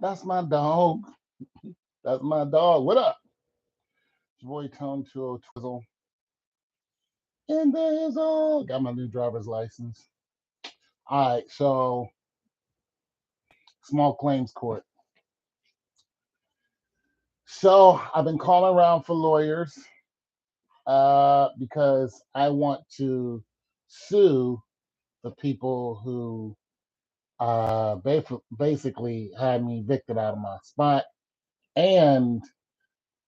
That's my dog. That's my dog. What up? It's your boy Tone to Twizzle. And there's all got my new driver's license. All right, so small claims court. So I've been calling around for lawyers because I want to sue the people who basically had me evicted out of my spot. And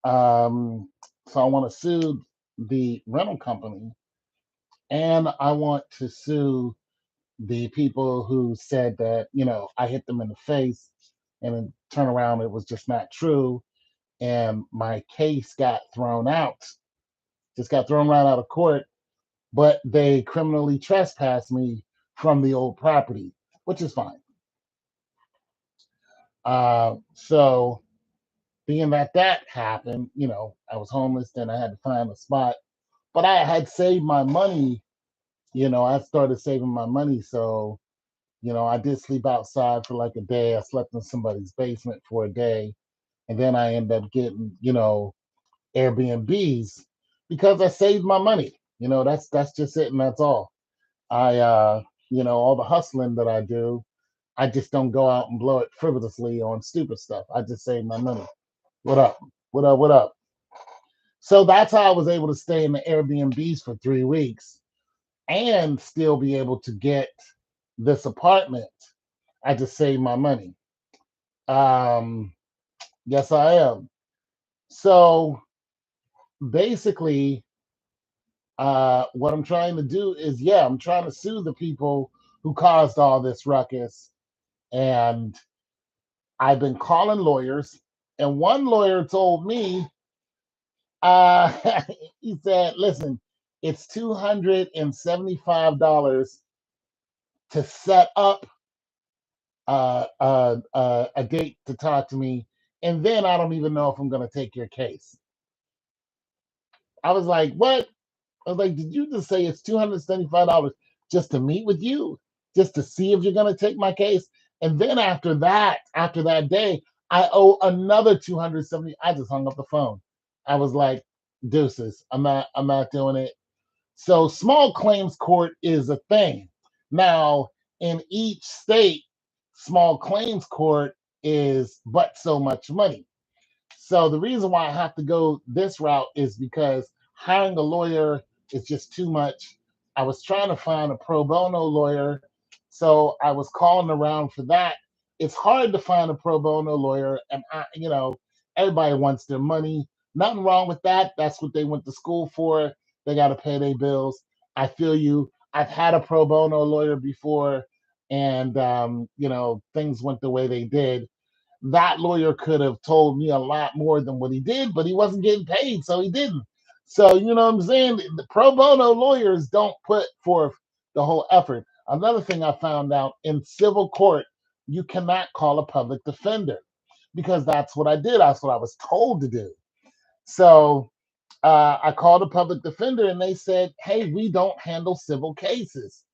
so I want to sue the rental company and I want to sue the people who said that, I hit them in the face and then turn around, it was just not true. And my case got thrown out, just got thrown right out of court, but they criminally trespassed me from the old property, which is fine. So being that that happened, I was homeless, then I had to find a spot, but I had saved my money. I started saving my money. So, I did sleep outside for like a day. I slept in somebody's basement for a day. And then I ended up getting, Airbnbs because I saved my money. That's just it and that's all. I all the hustling that I do, I just don't go out and blow it frivolously on stupid stuff. I just save my money. What up? What up? What up? So that's how I was able to stay in the Airbnbs for 3 weeks and still be able to get this apartment. I just saved my money. Um, yes, I am. So basically, what I'm trying to do is, yeah, I'm trying to sue the people who caused all this ruckus. And I've been calling lawyers, and one lawyer told me, uh, he said, listen, it's $275 to set up a date to talk to me, and then I don't even know if I'm going to take your case. I was like, what? I was like, did you just say it's $275 just to meet with you, just to see if you're going to take my case? And then after that day, I owe another 270. I just hung up the phone. I was like, deuces. I'm not doing it. So small claims court is a thing. Now, in each state, small claims court is but so much money. So the reason why I have to go this route is because hiring a lawyer is just too much. I was trying to find a pro bono lawyer, so I was calling around for that. It's hard to find a pro bono lawyer, and everybody wants their money. Nothing wrong with that. That's what they went to school for. They got to pay their bills. I feel you. I've had a pro bono lawyer before, and things went the way they did. That lawyer could have told me a lot more than what he did, but he wasn't getting paid, so he didn't. So, you know what I'm saying? The pro bono lawyers don't put forth the whole effort. Another thing I found out in civil court, you cannot call a public defender because that's what I did. That's what I was told to do. So I called a public defender and they said, hey, we don't handle civil cases.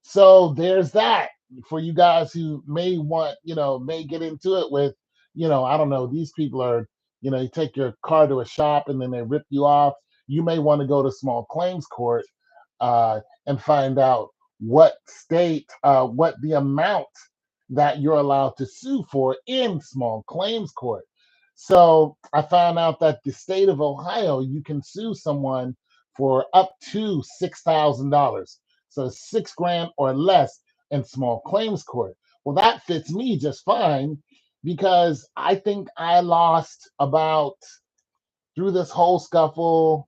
So there's that for you guys who may want, may get into it with, I don't know, these people are, you take your car to a shop and then they rip you off. You may want to go to small claims court and find out what the amount that you're allowed to sue for in small claims court. So I found out that the state of Ohio, you can sue someone for up to $6,000. So 6 grand or less in small claims court. Well, that fits me just fine because I think I lost about through this whole scuffle.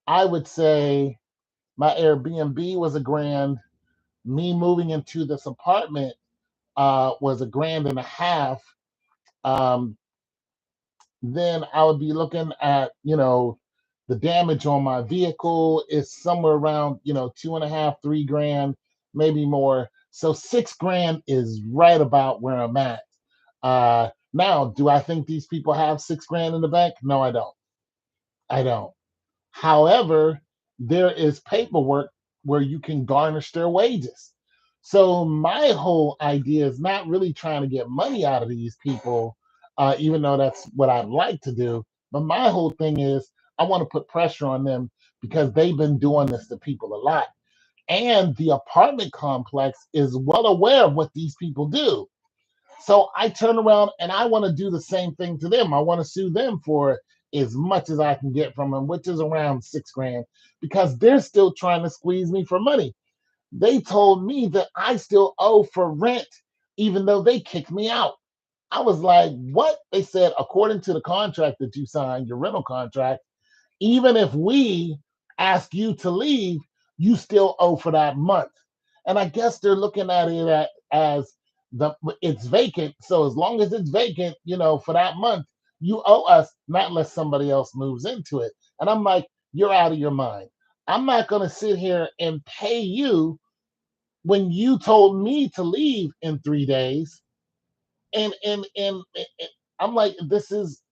I would say my Airbnb was a grand. Me moving into this apartment was a grand and a half. Um, then I would be looking at, the damage on my vehicle is somewhere around, 2.5, 3 grand, maybe more. So 6 grand is right about where I'm at. Now, do I think these people have 6 grand in the bank? No, I don't. I don't. However, there is paperwork where you can garnish their wages. So my whole idea is not really trying to get money out of these people. even though that's what I'd like to do. But my whole thing is I want to put pressure on them because they've been doing this to people a lot. And the apartment complex is well aware of what these people do. So I turn around and I want to do the same thing to them. I want to sue them for as much as I can get from them, which is around 6 grand, because they're still trying to squeeze me for money. They told me that I still owe for rent, even though they kicked me out. I was like, what? They said, according to the contract that you signed, your rental contract, even if we ask you to leave, you still owe for that month. And I guess they're looking at it as the it's vacant. So as long as it's vacant, for that month, you owe us, not unless somebody else moves into it. And I'm like, you're out of your mind. I'm not going to sit here and pay you when you told me to leave in 3 days and I'm like, this is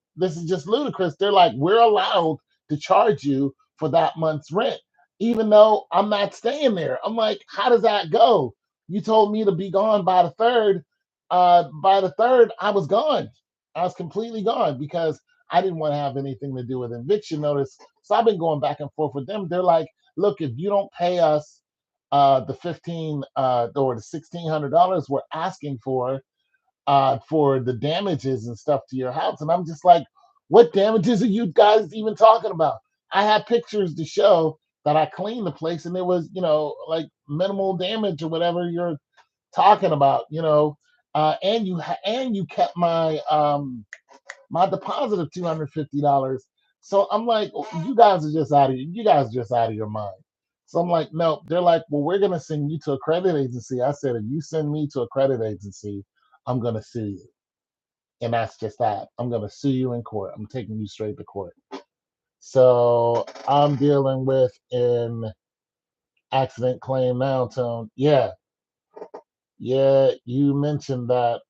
just ludicrous. They're like, we're allowed to charge you for that month's rent, even though I'm not staying there. I'm like, how does that go? You told me to be gone by the third. By the third, I was gone. I was completely gone because I didn't want to have anything to do with eviction notice. So I've been going back and forth with them. They're like, look, if you don't pay us the 15 or the $1,600 we're asking for the damages and stuff to your house. And I'm just like, what damages are you guys even talking about? I have pictures to show that I cleaned the place and there was, like minimal damage or whatever you're talking about. And you kept my deposit of $250. So I'm like, you guys are just out of your mind. So I'm like, no, they're like, well, we're gonna send you to a credit agency. I said, if you send me to a credit agency, I'm gonna sue you. And that's just that. I'm gonna sue you in court. I'm taking you straight to court. So I'm dealing with an accident claim now, Tone. Yeah, yeah, you mentioned that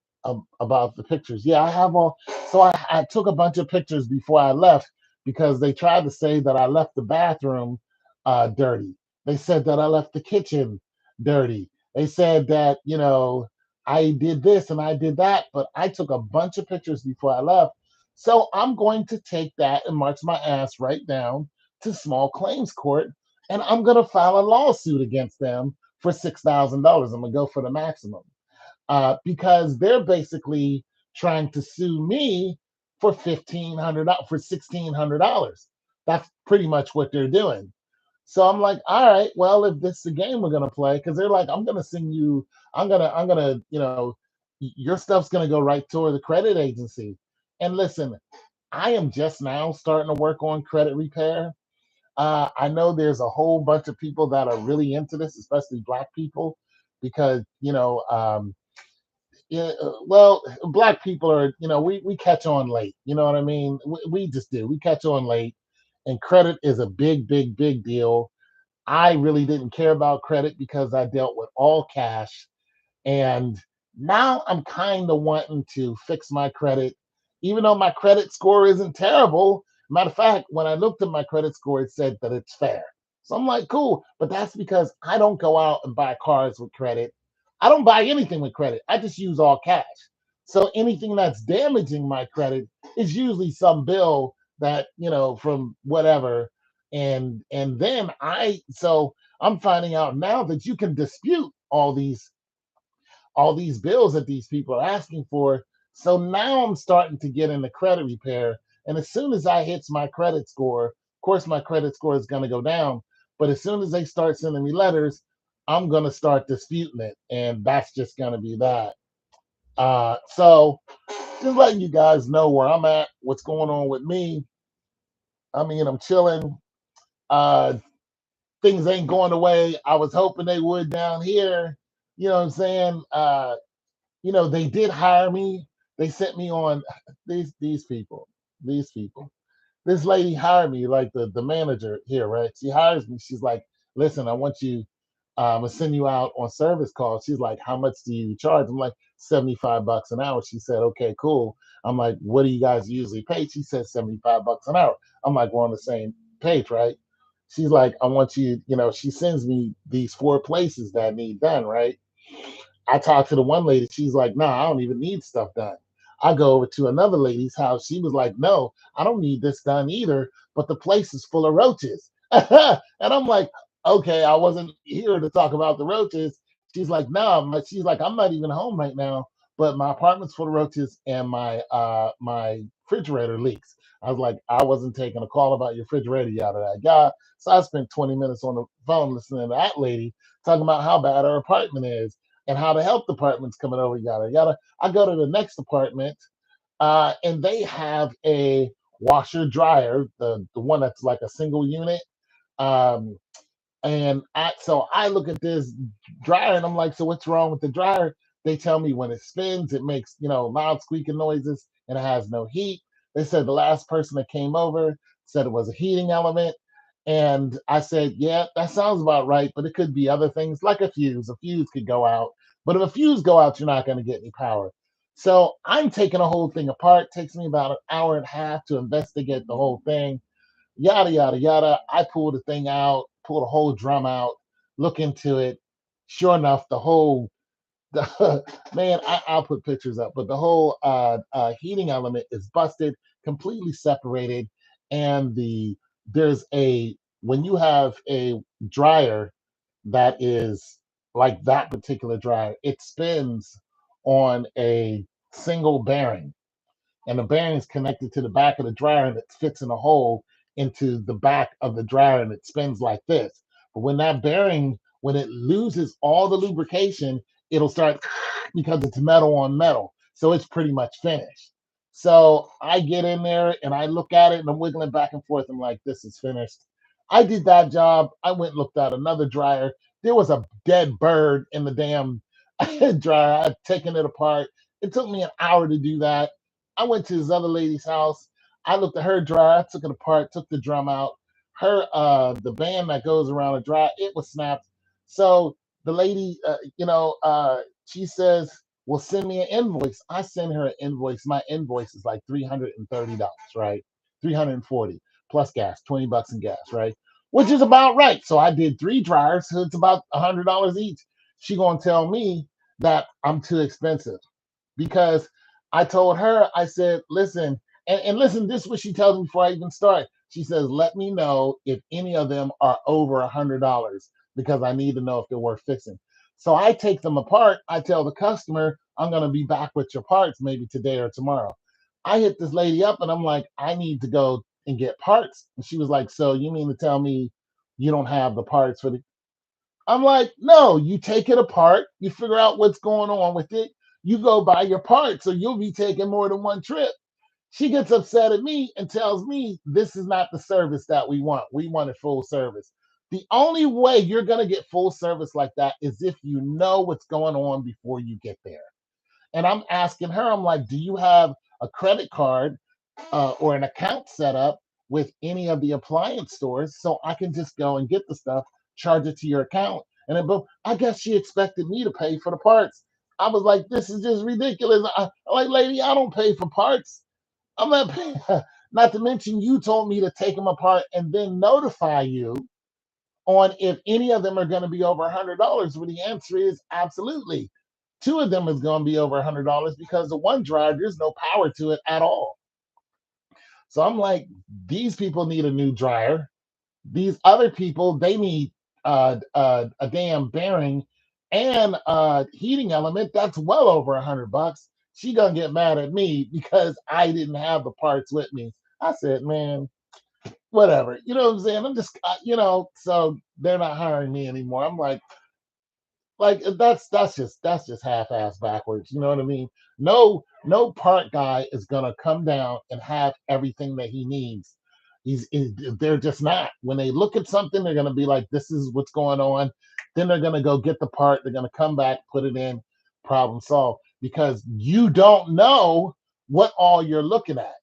about the pictures. Yeah, I have all. So I took a bunch of pictures before I left because they tried to say that I left the bathroom dirty. They said that I left the kitchen dirty. They said that, I did this and I did that, but I took a bunch of pictures before I left. So I'm going to take that and march my ass right down to small claims court and I'm going to file a lawsuit against them for $6,000. I'm gonna go for the maximum because they're basically trying to sue me for $1,600. That's pretty much what they're doing. So I'm like, all right, well, if this is the game we're gonna play, because they're like, I'm gonna send you, I'm gonna, your stuff's gonna go right toward the credit agency. And listen, I am just now starting to work on credit repair. I know there's a whole bunch of people that are really into this, especially Black people, because yeah, well, Black people are, we catch on late. You know what I mean? We just do. We catch on late, and credit is a big, big, big deal. I really didn't care about credit because I dealt with all cash. And now I'm kind of wanting to fix my credit, even though my credit score isn't terrible. Matter of fact, when I looked at my credit score, it said that it's fair. So I'm like, cool. But that's because I don't go out and buy cars with credit. I don't buy anything with credit. I just use all cash. So anything that's damaging my credit is usually some bill that, from whatever. And then I'm finding out now that you can dispute all these bills that these people are asking for. So now I'm starting to get into credit repair. And as soon as I hits my credit score, of course, my credit score is going to go down. But as soon as they start sending me letters, I'm going to start disputing it. And that's just going to be that. So just letting you guys know where I'm at, what's going on with me. I mean, I'm chilling. Uh, Things ain't going the way I was hoping they would down here. You know what I'm saying? They did hire me. They sent me on these people. These people. This lady hired me, like the manager here, right? She hires me. She's like, listen, I want you to send you out on service calls. She's like, how much do you charge? I'm like, $75 an hour. She said, okay, cool. I'm like, what do you guys usually pay? She said $75 an hour. I'm like, we're on the same page, right? She's like, I want you, she sends me these 4 places that need done, right? I talked to the one lady. She's like, no, I don't even need stuff done. I go over to another lady's house. She was like, no, I don't need this done either, but the place is full of roaches. And I'm like, okay, I wasn't here to talk about the roaches. She's like, no, she's like, I'm not even home right now, but my apartment's full of roaches and my refrigerator leaks. I was like, I wasn't taking a call about your refrigerator, yada yada yada. So I spent 20 minutes on the phone listening to that lady talking about how bad her apartment is and how the health department's coming over, yada yada. I go to the next apartment, and they have a washer dryer, the one that's like a single unit. Um, and I look at this dryer and I'm like, so what's wrong with the dryer? They tell me when it spins, it makes, loud squeaking noises and it has no heat. They said the last person that came over said it was a heating element. And I said, yeah, that sounds about right, but it could be other things like a fuse. A fuse could go out. But if a fuse go out, you're not going to get any power. So I'm taking a whole thing apart. Takes me about an hour and a half to investigate the whole thing, yada yada yada. I pulled the thing out, pulled a whole drum out, look into it. Sure enough, the whole man, I'll put pictures up, but the whole heating element is busted, completely separated, and there's a when you have a dryer that is like that particular dryer, it spins on a single bearing, and the bearing is connected to the back of the dryer and it fits in a hole into the back of the dryer and it spins like this. But when that bearing, when it loses all the lubrication, it'll start because it's metal on metal. So it's pretty much finished. So I get in there and I look at it and I'm wiggling back and forth. I'm like, this is finished. I did that job. I went and looked at another dryer. There was a dead bird in the damn dryer. I'd taken it apart. It took me an hour to do that. I went to this other lady's house. I looked at her dryer. I took it apart, took the drum out. The band that goes around the dryer, it was snapped. So the lady, she says, well, send me an invoice. I send her an invoice. My invoice is like $330, right? 340 plus gas, 20 bucks in gas, right? Which is about right. So I did three dryers, so it's about $100 each. She gonna tell me that I'm too expensive because I told her, I said, listen, and listen, this is what she tells me before I even start. She says, let me know if any of them are over $100 because I need to know if they're worth fixing. So I take them apart. I tell the customer, I'm going to be back with your parts maybe today or tomorrow. I hit this lady up and I'm like, I need to go and get parts. And she was like, so you mean to tell me you don't have the parts for the I'm like, no, you take it apart, you figure out what's going on with it, you go buy your parts, so you'll be taking more than one trip. She gets upset at me and tells me this is not the service that we want. We want a full service. The only way you're going to get full service like that is if you know what's going on before you get there. And I'm asking her, I'm like, do you have a credit card or an account set up with any of the appliance stores so I can just go and get the stuff, charge it to your account, and then boom. I guess she expected me to pay for the parts. I was like, this is just ridiculous. I'm like, lady, I don't pay for parts. I'm not paying. Not to mention, you told me to take them apart and then notify you on if any of them are going to be over $100. Well, the answer is absolutely. Two of them is going to be over $100 because the one dryer, there's no power to it at all. So I'm like, these people need a new dryer. These other people, they need a damn bearing and a heating element that's well over $100. She gonna get mad at me because I didn't have the parts with me. I said, man, whatever. You know what I'm saying? I'm just, so they're not hiring me anymore. I'm like that's just half-ass backwards. You know what I mean? No part guy is gonna come down and have everything that he needs. They're just not. When they look at something, they're gonna be like, "This is what's going on." Then they're gonna go get the part. They're gonna come back, put it in, problem solved. Because you don't know what all you're looking at.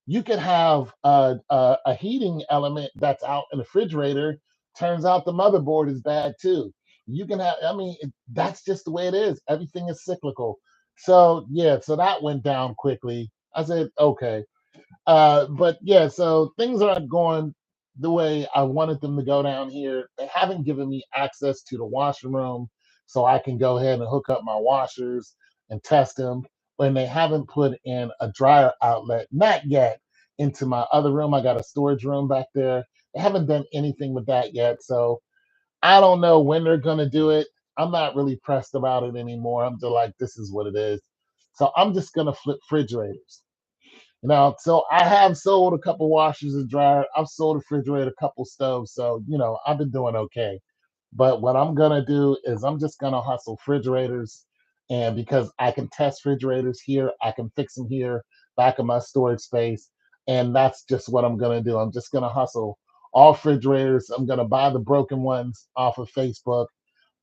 You could have a heating element that's out in the refrigerator. Turns out the motherboard is bad too. You can have, I mean, that's just the way it is. Everything is cyclical. So, yeah, so that went down quickly. I said, okay. But yeah, so things aren't going the way I wanted them to go down here. They haven't given me access to the washroom room so I can go ahead and hook up my washers and test them. when they haven't put in a dryer outlet, not yet, into my other room. I got a storage room back there. They haven't done anything with that yet. So I don't know when they're going to do it. I'm not really pressed about it anymore. I'm just like, this is what it is. So I'm just going to flip refrigerators. So I have sold a couple washers and dryer. I've sold a refrigerator, a couple stoves. So, I've been doing okay. But what I'm gonna do is I'm just gonna hustle refrigerators. And because I can test refrigerators here, I can fix them here, back in my storage space. And that's just what I'm gonna do. I'm just gonna hustle all refrigerators. I'm gonna buy the broken ones off of Facebook,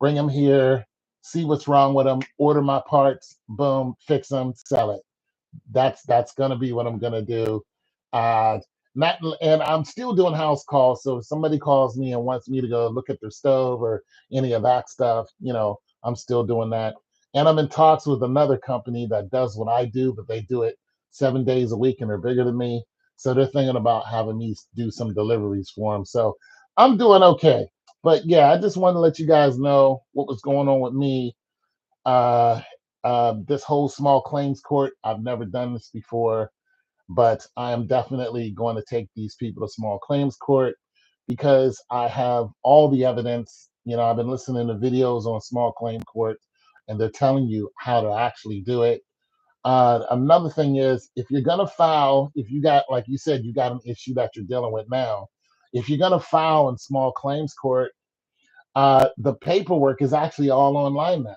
bring them here, see what's wrong with them, order my parts, boom, fix them, sell it. That's gonna be what I'm gonna do. Uh, not, and I'm still doing house calls. So if somebody calls me and wants me to go look at their stove or any of that stuff, I'm still doing that. And I'm in talks with another company that does what I do, but they do it 7 days a week and they're bigger than me. So they're thinking about having me do some deliveries for them. So I'm doing okay. But yeah, I just want to let you guys know what was going on with me. Uh, this whole small claims court, I've never done this before, but I am definitely going to take these people to small claims court because I have all the evidence. I've been listening to videos on small claim court, and they're telling you how to actually do it. Another thing is, if you're gonna file, if you got, like you said, you got an issue that you're dealing with now, if you're gonna file in small claims court, the paperwork is actually all online now.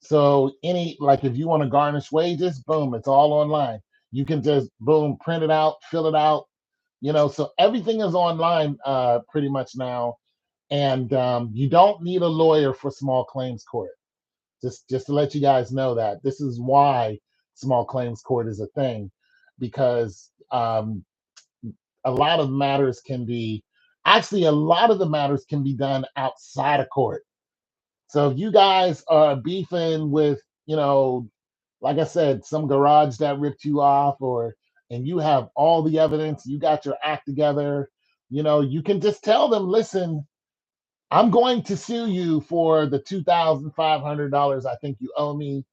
So like if you want to garnish wages, boom, it's all online. You can just boom, print it out, fill it out. So everything is online pretty much now, and you don't need a lawyer for small claims court. Just to let you guys know that this is why small claims court is a thing, because a lot of matters can be actually a lot of the matters can be done outside of court. So if you guys are beefing with, like I said, some garage that ripped you off, and you have all the evidence, you got your act together, you can just tell them, listen, I'm going to sue you for the $2,500 I think you owe me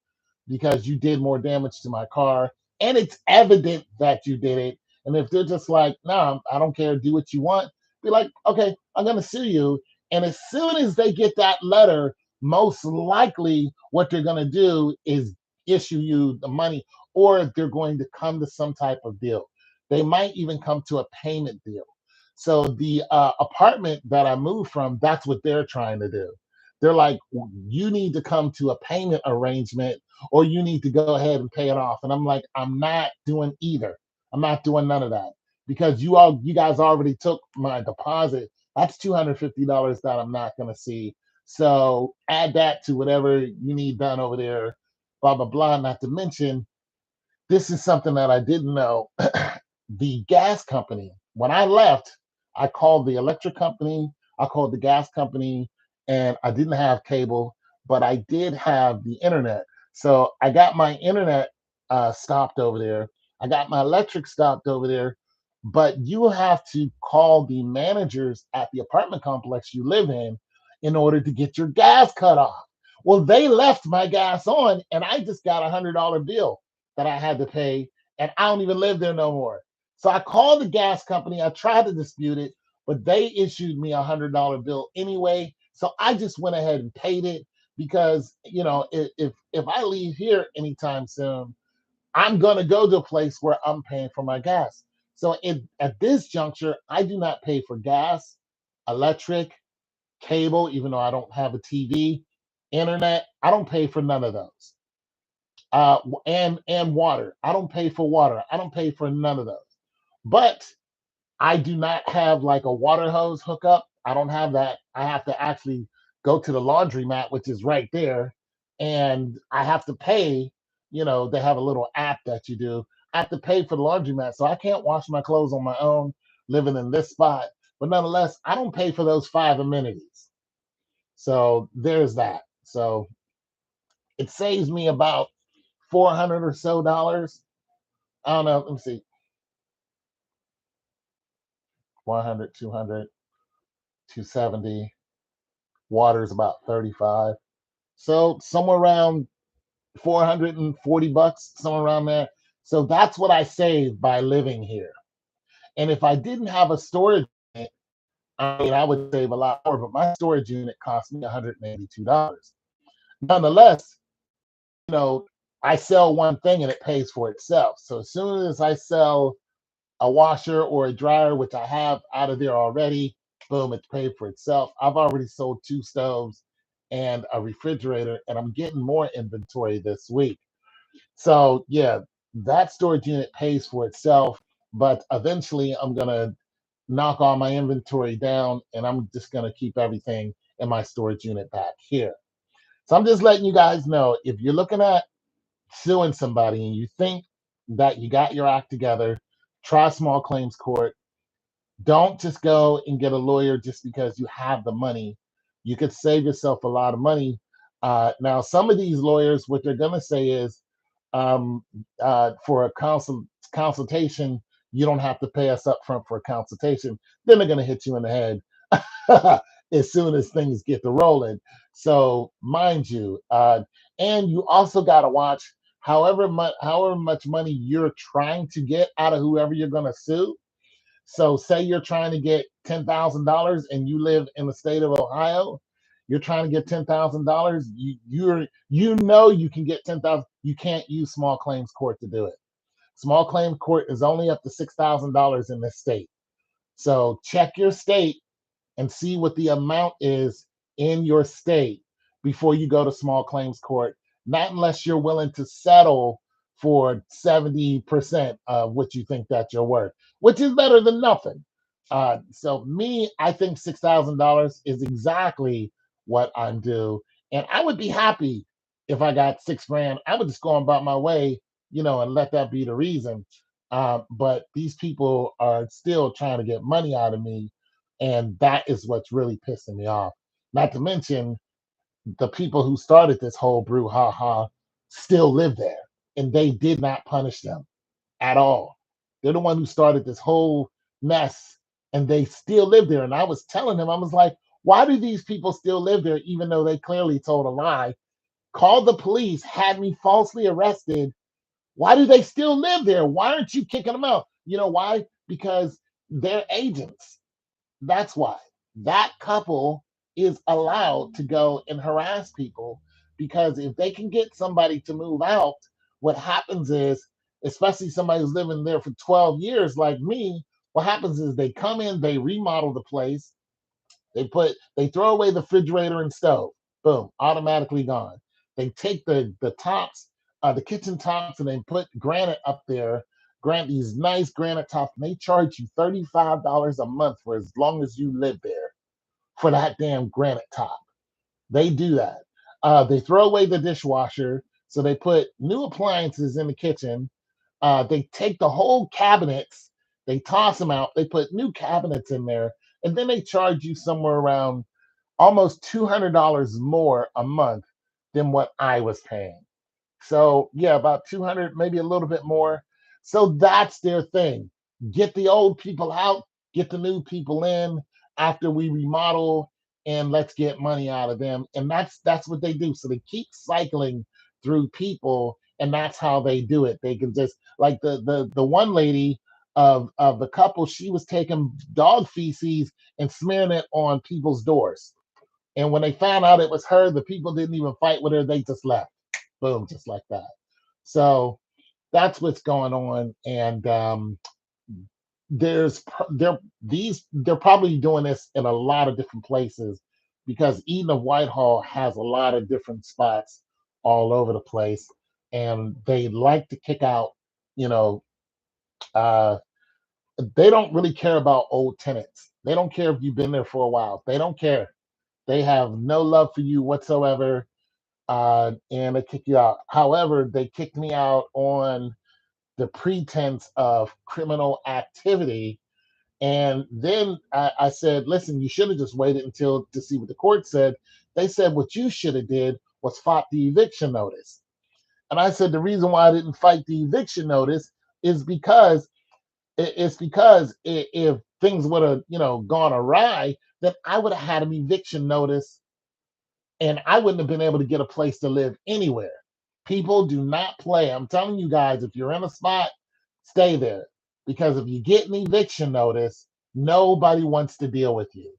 because you did more damage to my car. And it's evident that you did it. And if they're just like, no, I don't care, do what you want, be like, okay, I'm going to sue you. And as soon as they get that letter, most likely what they're going to do is issue you the money, or they're going to come to some type of deal. They might even come to a payment deal. So the apartment that I moved from, that's what they're trying to do. They're like, you need to come to a payment arrangement or you need to go ahead and pay it off. And I'm like, I'm not doing either. I'm not doing none of that because you guys already took my deposit. That's $250 that I'm not going to see. So add that to whatever you need done over there, blah, blah, blah. Not to mention, this is something that I didn't know. The gas company, when I left, I called the electric company, I called the gas company, and I didn't have cable, but I did have the internet. So I got my internet stopped over there. I got my electric stopped over there, but you have to call the managers at the apartment complex you live in order to get your gas cut off. Well, they left my gas on, and I just got $100 bill that I had to pay, and I don't even live there no more. So I called the gas company. I tried to dispute it, but they issued me $100 bill anyway. So I just went ahead and paid it because if I leave here anytime soon, I'm gonna go to a place where I'm paying for my gas. So at this juncture, I do not pay for gas, electric, cable, even though I don't have a TV, internet. I don't pay for none of those. And water. I don't pay for water. I don't pay for none of those. But I do not have like a water hose hookup. I don't have that. I have to actually go to the laundromat, which is right there, and I have to pay. They have a little app that you do. I have to pay for the laundromat, so I can't wash my clothes on my own living in this spot. But nonetheless, I don't pay for those five amenities. So there's that. So it saves me about 400 or so dollars. I don't know. Let me see. 100, 200, 270. Water is about 35. So somewhere around $440, somewhere around there. So that's what I save by living here. And if I didn't have a storage unit, I mean, I would save a lot more, but my storage unit cost me $182. Nonetheless, you know, I sell one thing and it pays for itself. So as soon as I sell a washer or a dryer, which I have out of there already, boom, it's paid for itself. I've already sold 2 stoves and a refrigerator, and I'm getting more inventory this week. So yeah, that storage unit pays for itself, but eventually I'm gonna knock all my inventory down and I'm just gonna keep everything in my storage unit back here. So I'm just letting you guys know, if you're looking at suing somebody and you think that you got your act together, try small claims court. Don't just go and get a lawyer just because you have the money. You could save yourself a lot of money. Now, some of these lawyers, what they're going to say is, um, for a consultation, you don't have to pay us up front for a consultation. Then they're going to hit you in the head as soon as things get to rolling. So, mind you, and you also got to watch however much money you're trying to get out of whoever you're going to sue. So say you're trying to get $10,000 and you live in the state of Ohio, you're trying to get $10,000. You can get 10,000. You can't use small claims court to do it. Small claims court is only up to $6,000 in this state. So check your state and see what the amount is in your state before you go to small claims court. Not unless you're willing to settle for 70% of what you think that you're worth, which is better than nothing. So me, I think $6,000 is exactly what I'm due, and I would be happy if I got 6 grand. I would just go about my way, and let that be the reason. But these people are still trying to get money out of me, and that is what's really pissing me off. Not to mention, the people who started this whole brouhaha still live there, and they did not punish them at all. They're the one who started this whole mess, and they still live there. And I was telling them, I was like, why do these people still live there, even though they clearly told a lie, called the police, had me falsely arrested? Why do they still live there? Why aren't you kicking them out? You know why? Because they're agents. That's why. That couple is allowed to go and harass people, because if they can get somebody to move out, what happens is, especially somebody who's living there for 12 years like me, what happens is they come in, they remodel the place, they throw away the refrigerator and stove, boom, automatically gone. They take the tops, the kitchen tops, and they put granite up there, these nice granite tops, and they charge you $35 a month for as long as you live there for that damn granite top. They do that. They throw away the dishwasher, so they put new appliances in the kitchen. They take the whole cabinets, they toss them out, they put new cabinets in there, and then they charge you somewhere around almost $200 more a month than what I was paying. So yeah, about 200, maybe a little bit more. So that's their thing. Get the old people out, get the new people in after we remodel, and let's get money out of them. And that's what they do. So they keep cycling through people, and that's how they do it. They can just, like the one lady of the couple, she was taking dog feces and smearing it on people's doors. And when they found out it was her, the people didn't even fight with her, they just left. Boom, just like that. So that's what's going on. And they're probably doing this in a lot of different places, because Eden of Whitehall has a lot of different spots all over the place, and they like to kick out, you know, uh, they don't really care about old tenants. They don't care if you've been there for a while. They don't care. They have no love for you whatsoever, and they kick you out. However, they kicked me out on the pretense of criminal activity. And then I said, listen, you should have just waited until to see what the court said. They said what you should have did was fought the eviction notice. And I said the reason why I didn't fight the eviction notice is because if things would have, gone awry, then I would have had an eviction notice and I wouldn't have been able to get a place to live anywhere. People do not play. I'm telling you guys, if you're in a spot, stay there. Because if you get an eviction notice, nobody wants to deal with you.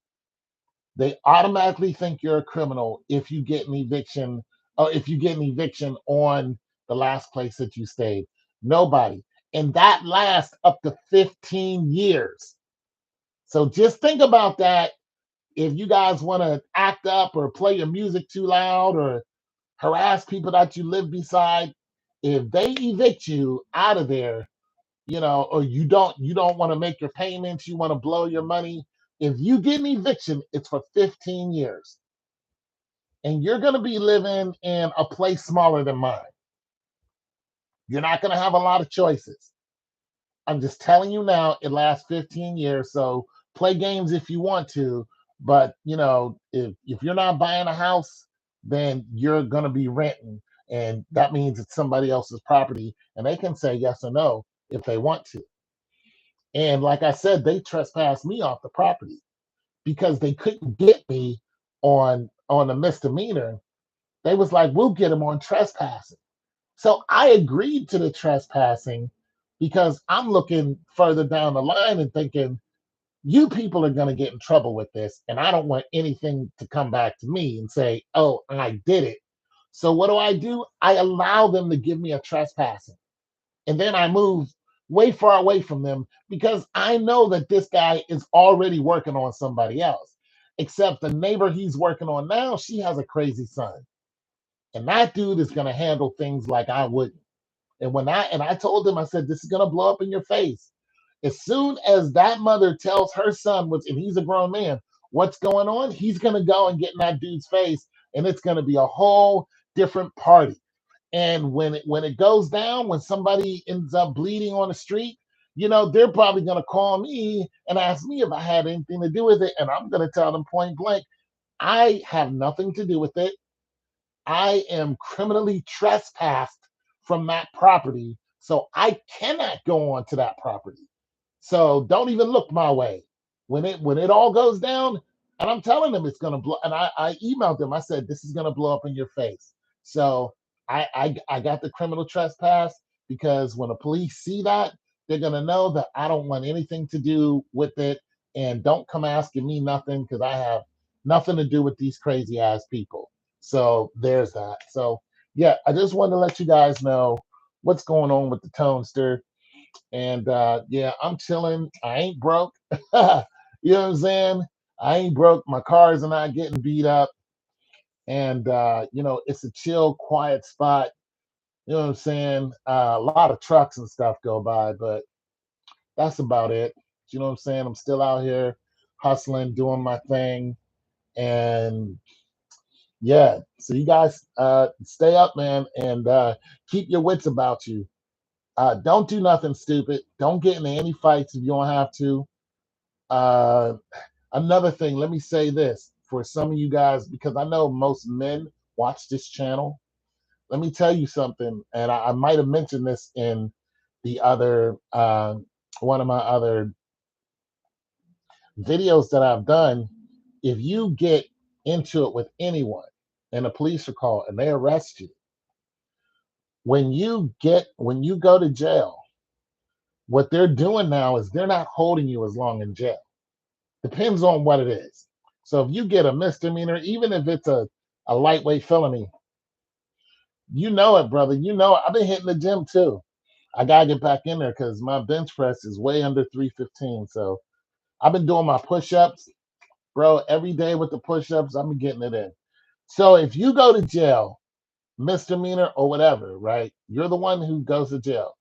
They automatically think you're a criminal if you get an eviction, or if you get an eviction on the last place that you stayed. Nobody. And that lasts up to 15 years. So just think about that. If you guys want to act up or play your music too loud or harass people that you live beside, if they evict you out of there, or you don't want to make your payments, you want to blow your money. If you get an eviction, it's for 15 years. And you're going to be living in a place smaller than mine. You're not going to have a lot of choices. I'm just telling you now, it lasts 15 years. So play games if you want to, but if you're not buying a house, then you're going to be renting, and that means it's somebody else's property, and they can say yes or no if they want to. And like I said, they trespassed me off the property because they couldn't get me on a misdemeanor. They was like, we'll get him on trespassing. So I agreed to the trespassing because I'm looking further down the line and thinking, you people are going to get in trouble with this. And I don't want anything to come back to me and say, oh, I did it. So what do? I allow them to give me a trespassing. And then I move way far away from them because I know that this guy is already working on somebody else. Except the neighbor he's working on now, she has a crazy son. And that dude is going to handle things like I wouldn't. And I told him, I said, this is going to blow up in your face. As soon as that mother tells her son, and he's a grown man, what's going on, he's going to go and get in that dude's face, and it's going to be a whole different party. And when it goes down, when somebody ends up bleeding on the street, they're probably going to call me and ask me if I had anything to do with it, and I'm going to tell them point blank, I have nothing to do with it. I am criminally trespassed from that property, so I cannot go on to that property. So don't even look my way. When it all goes down, and I'm telling them it's gonna blow. And I emailed them. I said this is gonna blow up in your face. So I got the criminal trespass because when the police see that, they're gonna know that I don't want anything to do with it, and don't come asking me nothing because I have nothing to do with these crazy ass people. So there's that. So yeah, I just wanted to let you guys know what's going on with the Tonester. And yeah, I'm chilling. I ain't broke. You know what I'm saying? I ain't broke. My cars are not getting beat up. And it's a chill, quiet spot. You know what I'm saying? A lot of trucks and stuff go by, but that's about it. You know what I'm saying? I'm still out here hustling, doing my thing. And yeah, so you guys stay up, man, and keep your wits about you. Don't do nothing stupid. Don't get into any fights if you don't have to. Uh, Another thing, let me say this for some of you guys, because I know most men watch this channel. Let me tell you something, and I might have mentioned this in the other one of my other videos that I've done. If you get into it with anyone and the police are called and they arrest you, when you go to jail, what they're doing now is they're not holding you as long in jail. Depends on what it is. So if you get a misdemeanor, even if it's a lightweight felony, you know it, brother. You know it. I've been hitting the gym too. I gotta get back in there because my bench press is way under 315. So I've been doing my push-ups, bro, every day with the push-ups. I've been getting it in. So if you go to jail, misdemeanor or whatever, right? You're the one who goes to jail.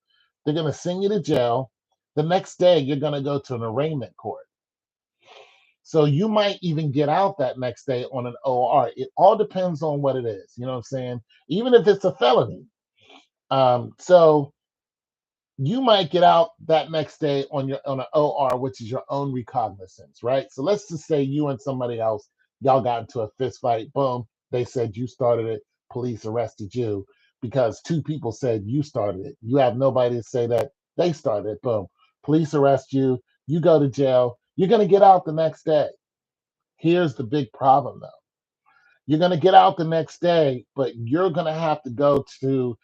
They're gonna send you to jail. The next day, you're gonna go to an arraignment court. So you might even get out that next day on an OR. It all depends on what it is. You know what I'm saying? Even if it's a felony. So you might get out that next day on an OR, which is your own recognizance, right? So let's just say you and somebody else, y'all got into a fist fight. Boom, they said you started it. Police arrested you because two people said you started it. You have nobody to say that they started it. Boom, police arrest you. You go to jail. You're gonna get out the next day. Here's the big problem though. You're going to get out the next day, but you're going to have to go to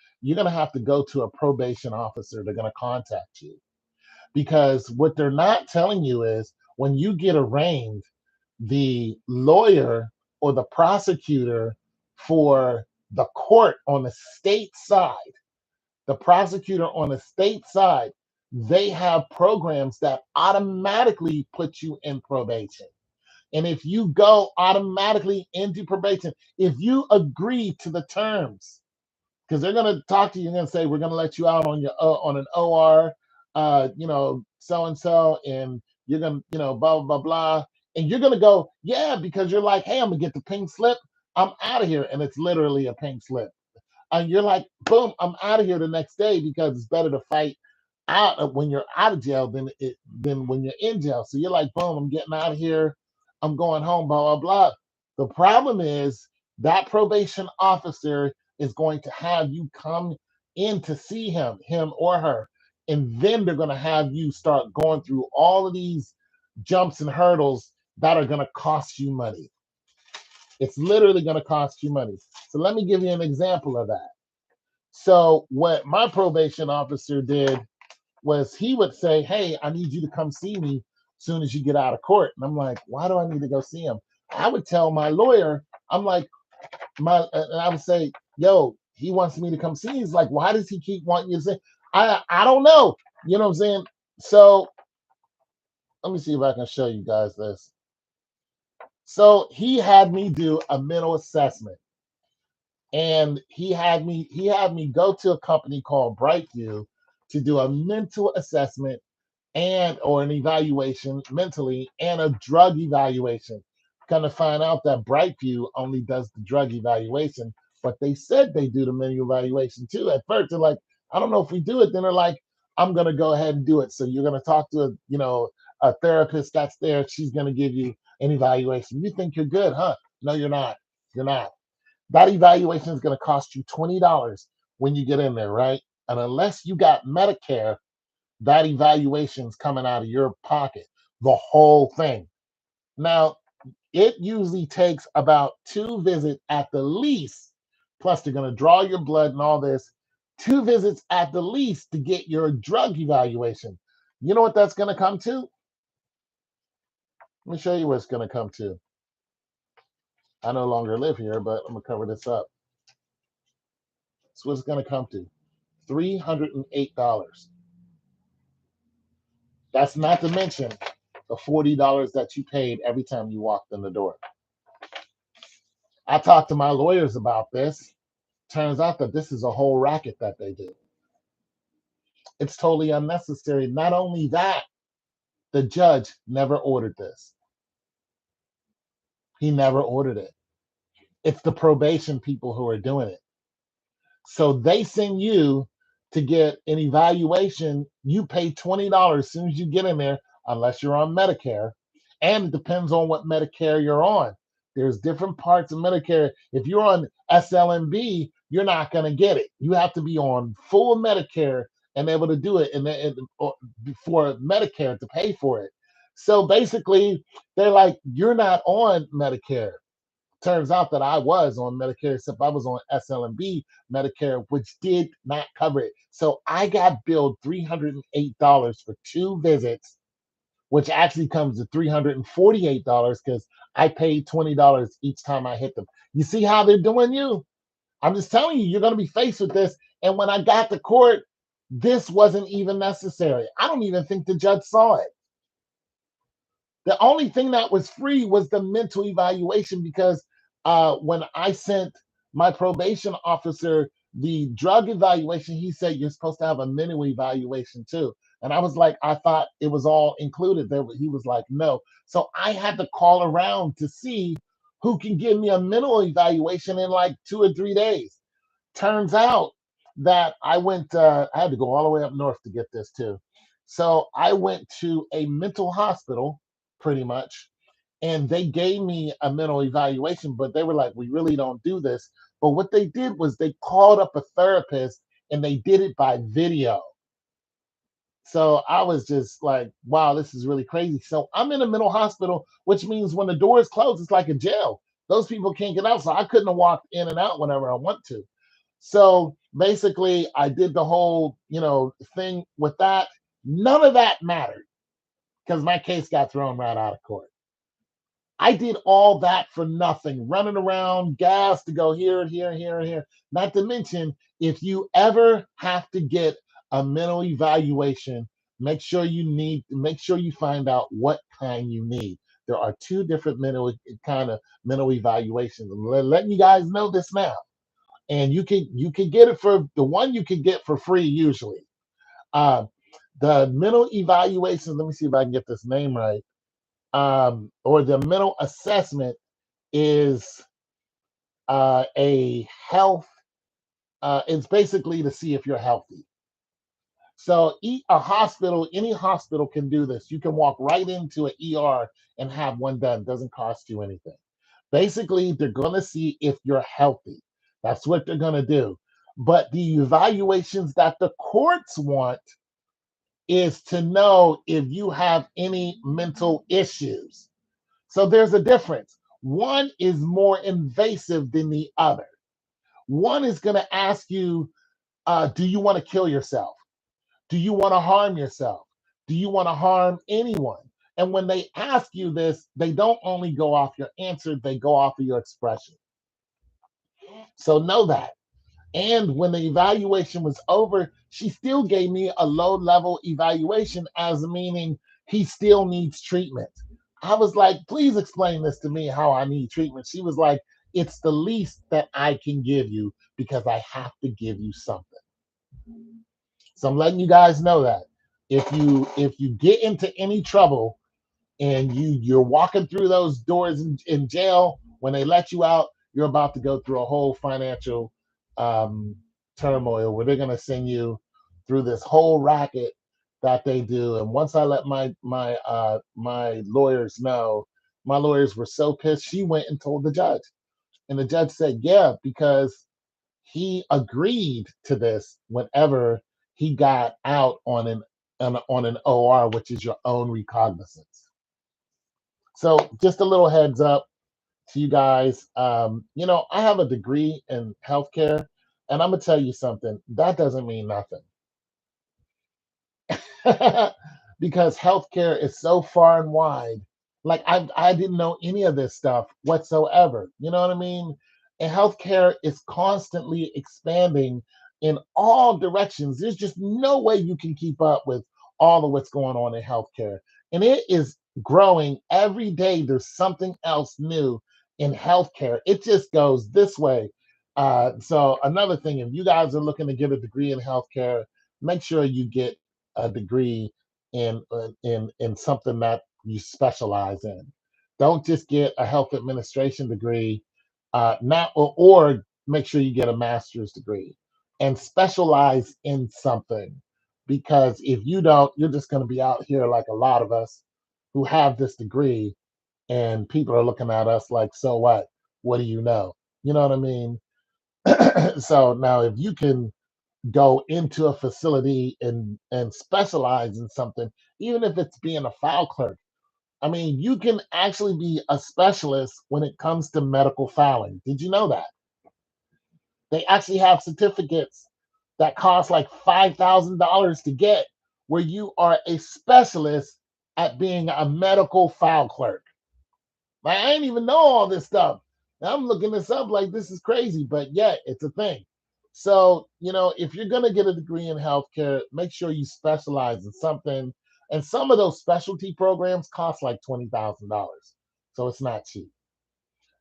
a probation officer. They're going to contact you because what they're not telling you is when you get arraigned, the lawyer or the prosecutor for the court on the state side, the prosecutor on the state side, they have programs that automatically put you in probation. And if you go automatically into probation, if you agree to the terms, because they're going to talk to you and say, we're going to let you out on your on an OR, so and so, and you're going to, blah, blah, blah, blah. And you're going to go, yeah, because you're like, hey, I'm going to get the pink slip. I'm out of here. And it's literally a pink slip. And you're like, boom, I'm out of here the next day because it's better to fight out when you're out of jail than when you're in jail. So you're like, boom, I'm getting out of here. I'm going home, blah, blah, blah. The problem is that probation officer is going to have you come in to see him or her. And then they're going to have you start going through all of these jumps and hurdles that are going to cost you money. It's literally going to cost you money. So let me give you an example of that. So what my probation officer did was he would say, hey, I need you to come see me as soon as you get out of court. And I'm like, why do I need to go see him? I would tell my lawyer, I'm like, and I would say, yo, he wants me to come see. He's like, why does he keep wanting you to say? I don't know. You know what I'm saying? So let me see if I can show you guys this. So he had me do a mental assessment. And he had me go to a company called Brightview to do a mental assessment and or an evaluation mentally and a drug evaluation. Kind of find out that Brightview only does the drug evaluation, but they said they do the mental evaluation too. At first, they're like, I don't know if we do it. Then they're like, I'm gonna go ahead and do it. So you're gonna talk to a therapist that's there. She's gonna give you an evaluation. You think you're good, huh? No, you're not. You're not. That evaluation is going to cost you $20 when you get in there, right? And unless you got Medicare, that evaluation is coming out of your pocket, the whole thing. Now, it usually takes about 2 visits at the least, plus they're going to draw your blood and all this, 2 visits at the least to get your drug evaluation. You know what that's going to come to? Let me show you what it's going to come to. I no longer live here, but I'm going to cover this up. That's what it's going to come to. $308. That's not to mention the $40 that you paid every time you walked in the door. I talked to my lawyers about this. Turns out that this is a whole racket that they do. It's totally unnecessary. Not only that, the judge never ordered this. He never ordered it. It's the probation people who are doing it. So they send you to get an evaluation. You pay $20 as soon as you get in there, unless you're on Medicare. And it depends on what Medicare you're on. There's different parts of Medicare. If you're on SLMB, you're not going to get it. You have to be on full Medicare and able to do it for Medicare to pay for it. So basically, they're like, you're not on Medicare. Turns out that I was on Medicare, except I was on SLMB Medicare, which did not cover it. So I got billed $308 for 2 visits, which actually comes to $348 because I paid $20 each time I hit them. You see how they're doing you? I'm just telling you, you're going to be faced with this. And when I got to court, this wasn't even necessary. I don't even think the judge saw it. The only thing that was free was the mental evaluation because when I sent my probation officer the drug evaluation, he said you're supposed to have a mental evaluation too. And I was like, I thought it was all included there. He was like, no. So I had to call around to see who can give me a mental evaluation in like 2 or 3 days. Turns out that I had to go all the way up north to get this too. So I went to a mental hospital pretty much, and they gave me a mental evaluation, but they were like, we really don't do this. But what they did was they called up a therapist and they did it by video. So I was just like, wow, this is really crazy. So I'm in a mental hospital, which means when the door is closed, it's like a jail. Those people can't get out. So I couldn't have walked in and out whenever I want to. So basically, I did the whole, thing with that. None of that mattered because my case got thrown right out of court. I did all that for nothing, running around, gas to go here and here and here and here. Not to mention, if you ever have to get a mental evaluation, make sure you find out what kind you need. There are two different kind of mental evaluations. I'm letting you guys know this now. And you can get it for the one you can get for free usually. Uh, the mental evaluation, let me see if I can get this name right, or the mental assessment is a health. It's basically to see if you're healthy. So a hospital, any hospital can do this. You can walk right into an ER and have one done. Doesn't cost you anything. Basically, they're going to see if you're healthy. That's what they're going to do. But the evaluations that the courts want is to know if you have any mental issues. So there's a difference. One is more invasive than the other. One is going to ask you, do you want to kill yourself? Do you want to harm yourself? Do you want to harm anyone? And when they ask you this, they don't only go off your answer, they go off of your expression. So know that. And when the evaluation was over, she still gave me a low level evaluation, as meaning he still needs treatment. I was like, please explain this to me how I need treatment. She was like, it's the least that I can give you because I have to give you something. So I'm letting you guys know that if you get into any trouble and you're walking through those doors in jail, when they let you out, you're about to go through a whole financial um, turmoil where they're going to send you through this whole racket that they do. And once I let my lawyers know, my lawyers were so pissed. She went and told the judge, and the judge said, "Yeah, because he agreed to this whenever he got out on an OR, which is your own recognizance." So just a little heads up to you guys. I have a degree in healthcare, and I'm gonna tell you something. That doesn't mean nothing because healthcare is so far and wide. Like I didn't know any of this stuff whatsoever. You know what I mean? And healthcare is constantly expanding in all directions. There's just no way you can keep up with all of what's going on in healthcare. And it is growing every day. There's something else new in healthcare. It just goes this way. So another thing, if you guys are looking to get a degree in healthcare, make sure you get a degree in something that you specialize in. Don't just get a health administration degree, not or make sure you get a master's degree and specialize in something. Because if you don't, you're just going to be out here like a lot of us who have this degree, and people are looking at us like, so what? What do you know? You know what I mean? So now, if you can go into a facility and specialize in something, even if it's being a file clerk. I mean, you can actually be a specialist when it comes to medical filing. Did you know that? They actually have certificates that cost like $5,000 to get where you are a specialist at being a medical file clerk. Like, I didn't even know all this stuff. Now I'm looking this up like this is crazy, but yeah, it's a thing. So, if you're going to get a degree in healthcare, make sure you specialize in something. And some of those specialty programs cost like $20,000. So it's not cheap.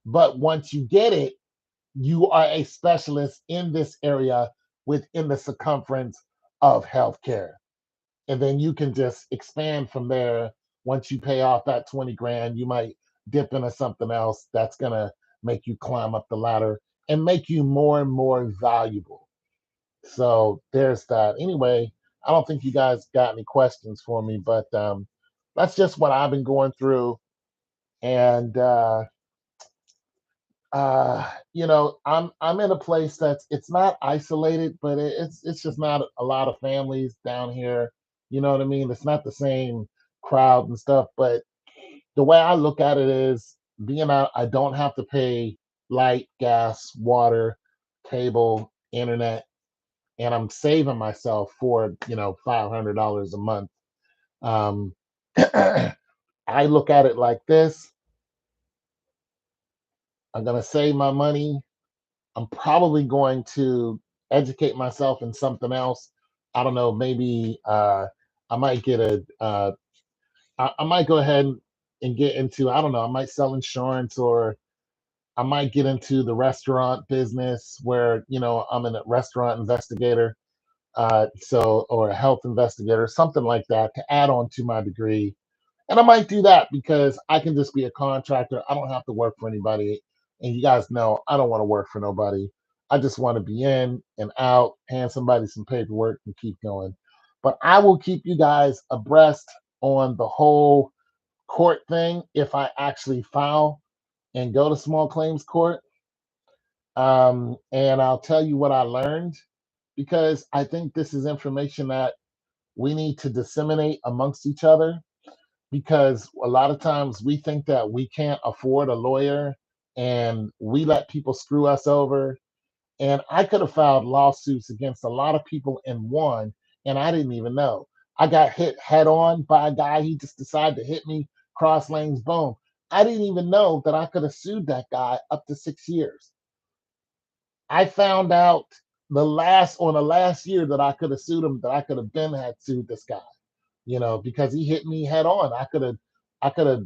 But once you get it, you are a specialist in this area within the circumference of healthcare. And then you can just expand from there. Once you pay off that 20 grand, you might dip into something else that's going to make you climb up the ladder and make you more and more valuable. So there's that. Anyway, I don't think you guys got any questions for me, but that's just what I've been going through. And I'm in a place that's it's not isolated, but it's just not a lot of families down here. You know what I mean? It's not the same crowd and stuff, but the way I look at it is being out, I don't have to pay light, gas, water, cable, internet, and I'm saving myself for $500 a month. Um, I look at it like this: I'm gonna save my money. I'm probably going to educate myself in something else. I don't know, maybe I might get I might go ahead and get into, I don't know, I might sell insurance, or I might get into the restaurant business where, I'm a restaurant investigator. Or a health investigator, something like that to add on to my degree. And I might do that because I can just be a contractor. I don't have to work for anybody. And you guys know I don't want to work for nobody. I just want to be in and out, hand somebody some paperwork and keep going. But I will keep you guys abreast on the whole court thing if I actually file and go to small claims court. And I'll tell you what I learned, because I think this is information that we need to disseminate amongst each other, because a lot of times we think that we can't afford a lawyer and we let people screw us over. And I could have filed lawsuits against a lot of people and won, and I didn't even know. I got hit head on by a guy. He just decided to hit me cross lanes, boom. I didn't even know that I could have sued that guy up to 6 years. I found out the last year that I could have sued him, that I could have been had sued this guy, because he hit me head on. I could have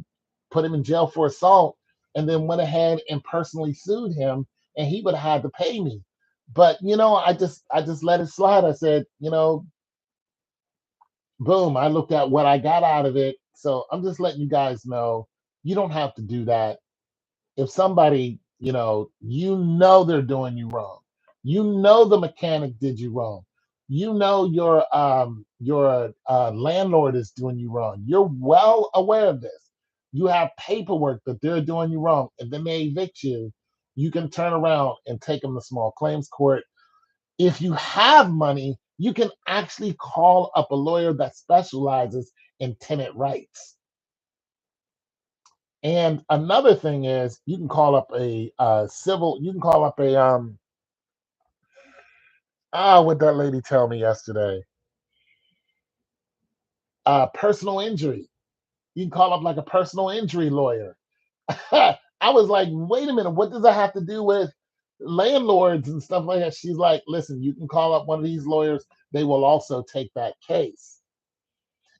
put him in jail for assault and then went ahead and personally sued him, and he would have had to pay me. But I just let it slide. I said, boom, I looked at what I got out of it. So I'm just letting you guys know you don't have to do that. If somebody, they're doing you wrong, the mechanic did you wrong, your landlord is doing you wrong, you're well aware of this, you have paperwork that they're doing you wrong, and then they evict you, you can turn around and take them to small claims court. If you have money, you can actually call up a lawyer that specializes in tenant rights. And another thing is, you can call up you can call up what that lady tell me yesterday, personal injury. You can call up like a personal injury lawyer. I was like, wait a minute, what does that have to do with landlords and stuff like that? She's like, listen, you can call up one of these lawyers. They will also take that case.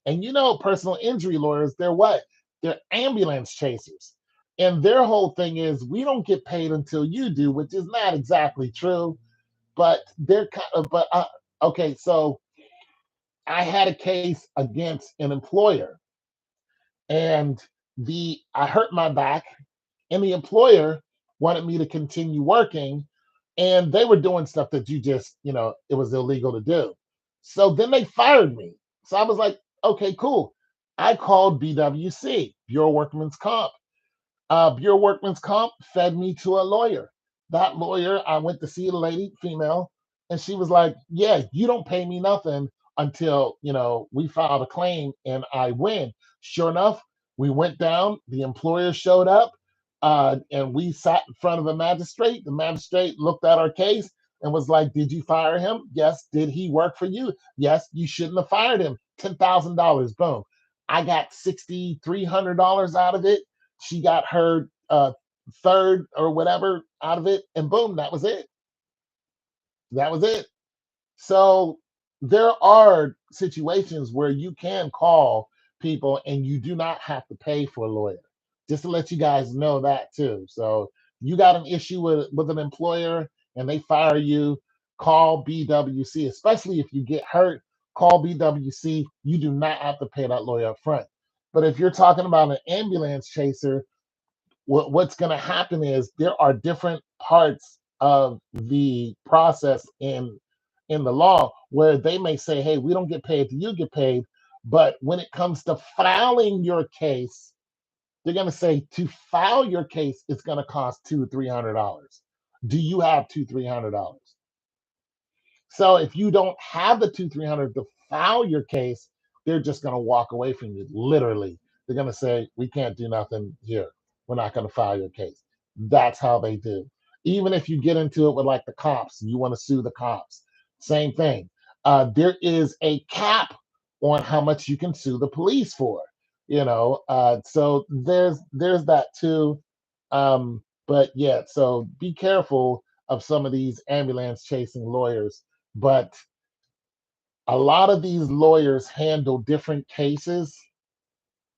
And personal injury lawyers, they're what? They're ambulance chasers. And their whole thing is, we don't get paid until you do, which is not exactly true, but they're kind of, but okay, so I had a case against an employer, and the I hurt my back, and the employer wanted me to continue working, and they were doing stuff that it was illegal to do. So then they fired me. So I was like, okay, cool. I called BWC, Bureau of Workmen's Comp. Bureau of Workmen's Comp fed me to a lawyer. That lawyer, I went to see the lady, female, and she was like, yeah, you don't pay me nothing until, we filed a claim and I win. Sure enough, we went down, the employer showed up, and we sat in front of the magistrate. The magistrate looked at our case and was like, did you fire him? Yes. Did he work for you? Yes. You shouldn't have fired him. $10,000. Boom. I got $6,300 out of it. She got her third or whatever out of it, and boom, that was it. That was it. So there are situations where you can call people and you do not have to pay for a lawyer. Just to let you guys know that too. So you got an issue with an employer and they fire you, call BWC, especially if you get hurt, call BWC. You do not have to pay that lawyer up front. But if you're talking about an ambulance chaser, what's going to happen is there are different parts of the process in the law where they may say, hey, we don't get paid till you get paid. But when it comes to filing your case, they're going to say to file your case, it's going to cost $200-300. Do you have $200-300? So if you don't have the 200-300 to file your case, they're just going to walk away from you. Literally, they're going to say, we can't do nothing here. we're not going to file your case. That's how they do. Even if you get into it with like the cops and you want to sue the cops, same thing. There is a cap on how much you can sue the police for. So there's that too. But yeah, so be careful of some of these ambulance chasing lawyers. But a lot of these lawyers handle different cases,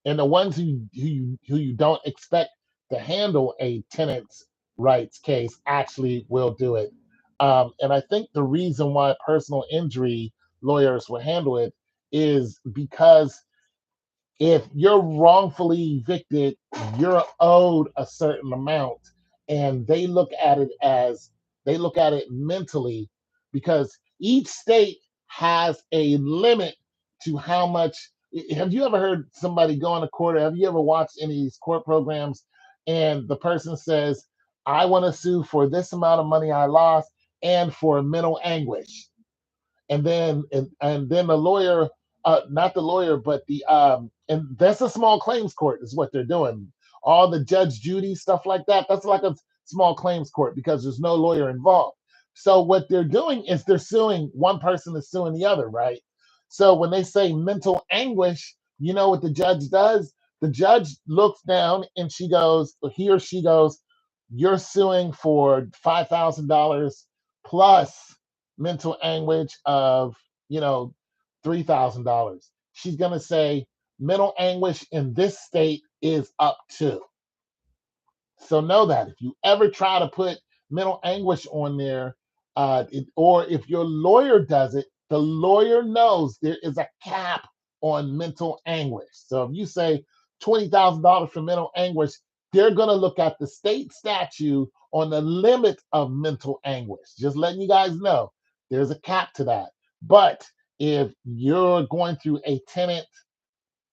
and the ones who you don't expect to handle a tenant's rights case actually will do it. And I think the reason why personal injury lawyers will handle it is because if you're wrongfully evicted, you're owed a certain amount, and they look at it mentally, because each state has a limit to how much. Have you ever heard somebody go on a court, or have you ever watched any of these court programs and the person says, I want to sue for this amount of money I lost and for mental anguish, and then the lawyer, not the lawyer, but the and that's a small claims court is what they're doing. All the Judge Judy stuff like that, that's like a small claims court because there's no lawyer involved. So what they're doing is they're suing, one person is suing the other, right? So when they say mental anguish, you know what the judge does? The judge looks down and he or she goes, you're suing for $5,000 plus mental anguish of, you know, $3,000. She's going to say mental anguish in this state is up to. So know that if you ever try to put mental anguish on there, or if your lawyer does it, the lawyer knows there is a cap on mental anguish. So if you say $20,000 for mental anguish, they're going to look at the state statute on the limit of mental anguish. Just letting you guys know there's a cap to that. But if you're going through a tenant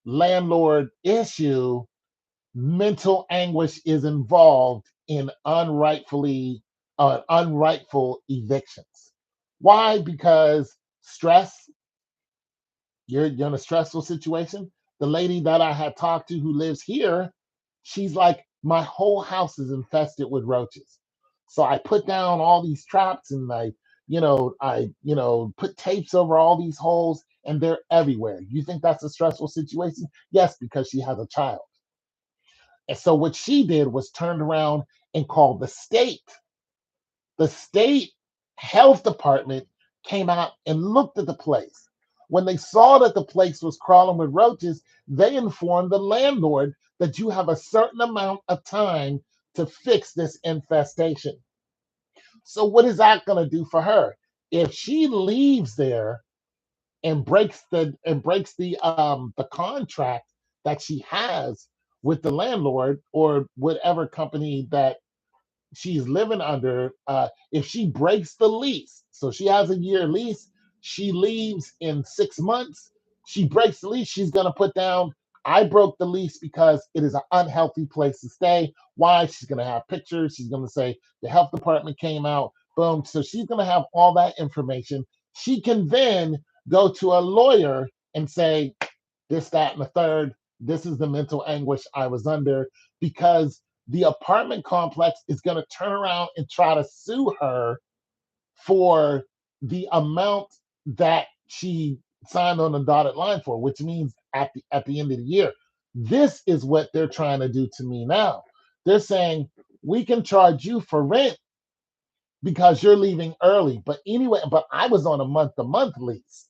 landlord issue, mental anguish is involved in unrightful evictions. Why? Because stress. You're in a stressful situation. The lady that I had talked to who lives here, she's like, my whole house is infested with roaches. So I put down all these traps, and I put tapes over all these holes, and they're everywhere. You think that's a stressful situation? Yes, because she has a child. And so what she did was turned around and called the state. The state health department came out and looked at the place. When they saw that the place was crawling with roaches, they informed the landlord that you have a certain amount of time to fix this infestation. So what is that going to do for her? If she leaves there and breaks the contract that she has with the landlord or whatever company that she's living under, if she breaks the lease, so she has a year lease, she leaves in 6 months, she breaks the lease, she's going to put down, I broke the lease because it is an unhealthy place to stay. Why? She's going to have pictures. She's going to say the health department came out. Boom. So she's going to have all that information. She can then go to a lawyer and say, this, that, and the third. This is the mental anguish I was under, because the apartment complex is going to turn around and try to sue her for the amount that she signed on the dotted line for, which means at the end of the year. This is what they're trying to do to me now. They're saying we can charge you for rent because you're leaving early. But anyway, but I was on a month-to-month lease.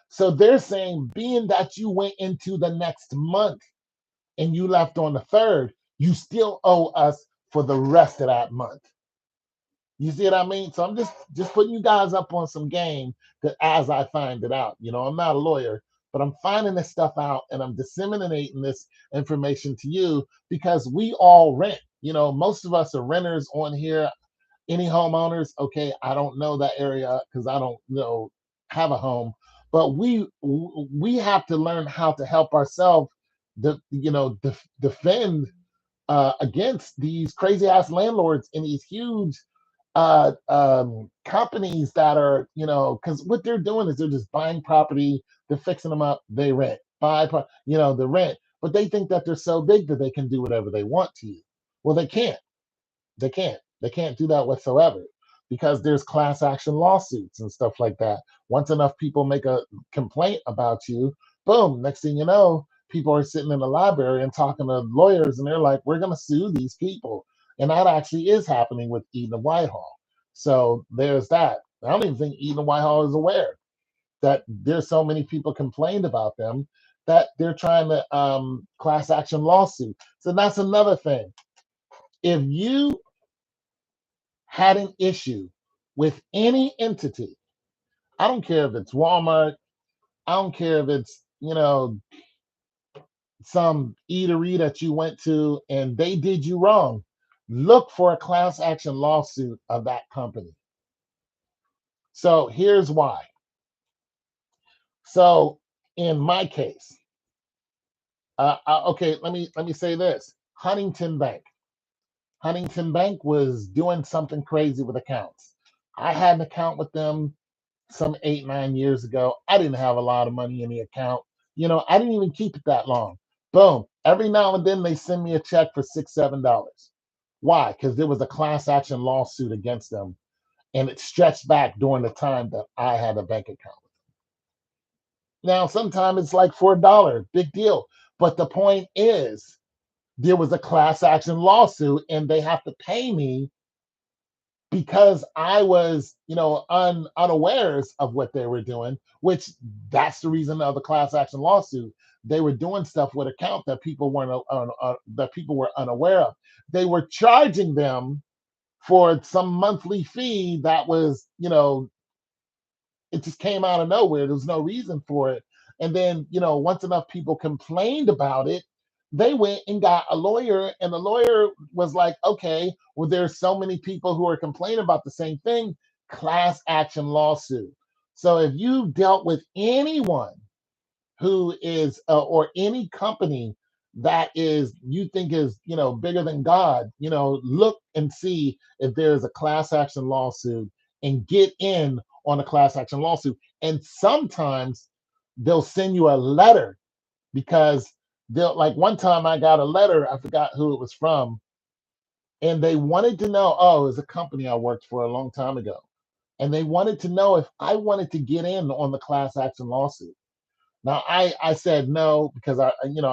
So they're saying, being that you went into the next month and you left on the third, you still owe us for the rest of that month. You see what I mean? So I'm just putting you guys up on some game that as I find it out. I'm not a lawyer, but I'm finding this stuff out and I'm disseminating this information to you because we all rent. Most of us are renters on here. Any homeowners? Okay, I don't know that area because I don't have a home, but we have to learn how to help ourselves, defend against these crazy ass landlords and these huge companies that are, because what they're doing is they're just buying property, they're fixing them up, they rent, the rent, but they think that they're so big that they can do whatever they want to you. Well, they can't. They can't do that whatsoever because there's class action lawsuits and stuff like that. Once enough people make a complaint about you, boom, next thing you know, people are sitting in the library and talking to lawyers and they're like, we're going to sue these people. And that actually is happening with Eden Whitehall. So there's that. I don't even think Eden Whitehall is aware that there's so many people complained about them that they're trying to class action lawsuit. So that's another thing. If you had an issue with any entity, I don't care if it's Walmart, I don't care if it's, some eatery that you went to and they did you wrong, look for a class action lawsuit of that company. So here's why. So in my case, okay, let me say this. Huntington Bank was doing something crazy with accounts. I had an account with them some 8, 9 years ago. I didn't have a lot of money in the account. I didn't even keep it that long. Boom. Every now and then they send me a check for $6, $7. Why? Because there was a class action lawsuit against them and it stretched back during the time that I had a bank account. Now, sometimes it's like for $1, big deal. But the point is, there was a class action lawsuit and they have to pay me because I was, unawares of what they were doing, which that's the reason of the class action lawsuit. They were doing stuff with account that people weren't that people were unaware of. They were charging them for some monthly fee that was, it just came out of nowhere. There was no reason for it. And then, once enough people complained about it, they went and got a lawyer, and the lawyer was like, okay, well, there's so many people who are complaining about the same thing, class action lawsuit. So if you dealt with anyone who is, or any company that is, you think is, bigger than God, look and see if there's a class action lawsuit and get in on a class action lawsuit. And sometimes they'll send you a letter because they'll, like one time I got a letter, I forgot who it was from, and they wanted to know, oh, it was a company I worked for a long time ago. And they wanted to know if I wanted to get in on the class action lawsuit. Now I said no because I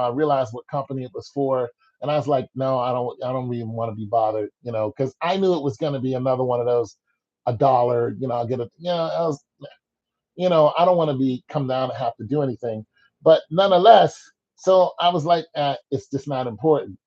realized what company it was for, and I was like, no, I don't even want to be bothered, because I knew it was going to be another one of those $1, I'll get it, I was, I don't want to be come down and have to do anything, but nonetheless, so I was like, it's just not important.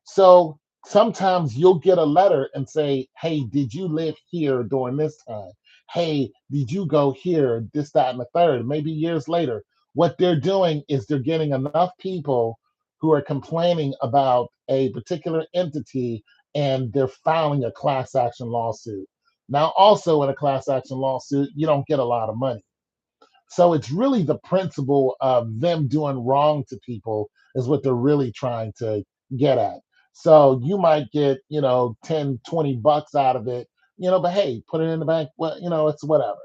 So sometimes you'll get a letter and say, hey, did you live here during this time? Hey, did you go here, this, that, and the third? Maybe years later. What they're doing is they're getting enough people who are complaining about a particular entity and they're filing a class action lawsuit. Now, also in a class action lawsuit, you don't get a lot of money. So it's really the principle of them doing wrong to people is what they're really trying to get at. So you might get, 10, $20 out of it, but hey, put it in the bank. Well, it's whatever.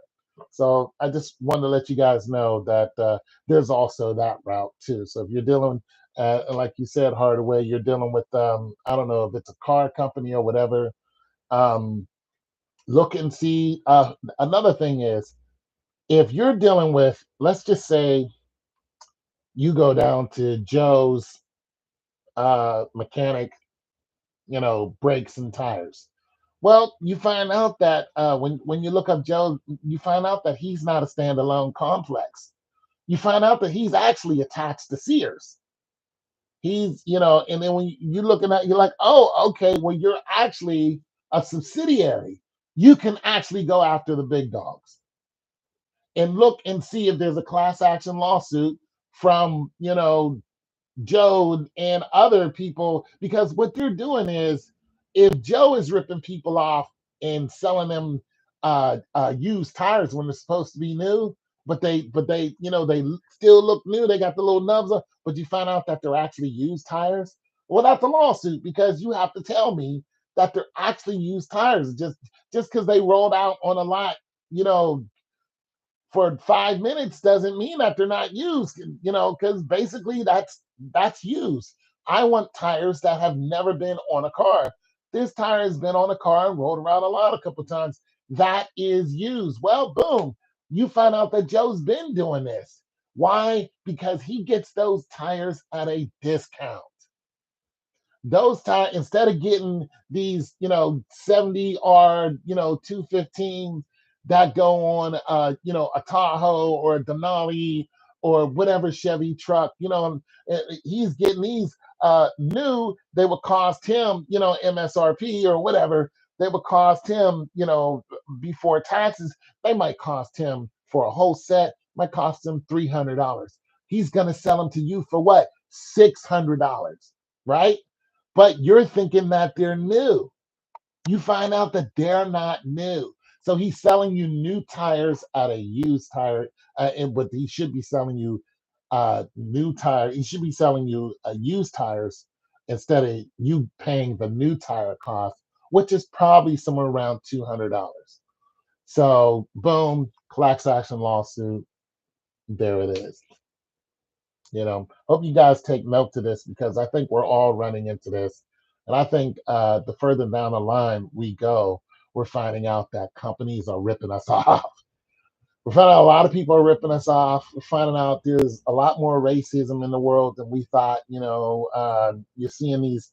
So I just wanted to let you guys know that there's also that route too. So if you're dealing, like you said, Hardaway, you're dealing with, I don't know if it's a car company or whatever. Um, Look and see. Another thing is if you're dealing with, let's just say you go down to Joe's mechanic, brakes and tires. Well, you find out that when you look up Joe, you find out that he's not a standalone complex. You find out that he's actually attached to Sears. He's, and then when you're looking at, you're like, oh, okay, well, you're actually a subsidiary. You can actually go after the big dogs and look and see if there's a class action lawsuit from, Joe and other people, because what they're doing is if Joe is ripping people off and selling them used tires when they're supposed to be new, but they they still look new, they got the little nubs up, but you find out that they're actually used tires. Well, that's a lawsuit because you have to tell me that they're actually used tires. Just because they rolled out on a lot, you know, for 5 minutes doesn't mean that they're not used, because basically that's used. I want tires that have never been on a car. This tire has been on a car and rolled around a lot a couple times. That is used. Well, boom, you find out that Joe's been doing this. Why? Because he gets those tires at a discount. Those tires, instead of getting these, 70R, 215 that go on, a Tahoe or a Denali or whatever Chevy truck, he's getting these new. They would cost him, MSRP or whatever. They would cost him, before taxes. They might cost him for a whole set. Might cost him $300. He's gonna sell them to you for what? $600, right? But you're thinking that they're new. You find out that they're not new. So he's selling you new tires at a used tire, but he should be selling you new tire. He should be selling you used tires instead of you paying the new tire cost, which is probably somewhere around $200. So boom, class action lawsuit. There it is. Hope you guys take note to this because I think we're all running into this. And I think the further down the line we go, we're finding out that companies are ripping us off. We're finding out a lot of people are ripping us off. We're finding out there's a lot more racism in the world than we thought. You're seeing these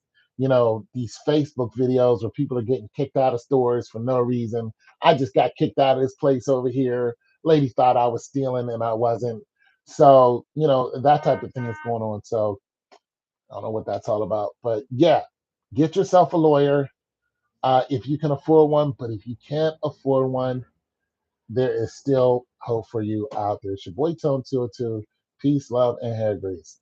Facebook videos where people are getting kicked out of stores for no reason. I just got kicked out of this place over here. Lady thought I was stealing and I wasn't. So, that type of thing is going on. So I don't know what that's all about. But yeah, get yourself a lawyer if you can afford one. But if you can't afford one, there is still hope for you out there. It's your boy Tone 202. Peace, love, and hair grease.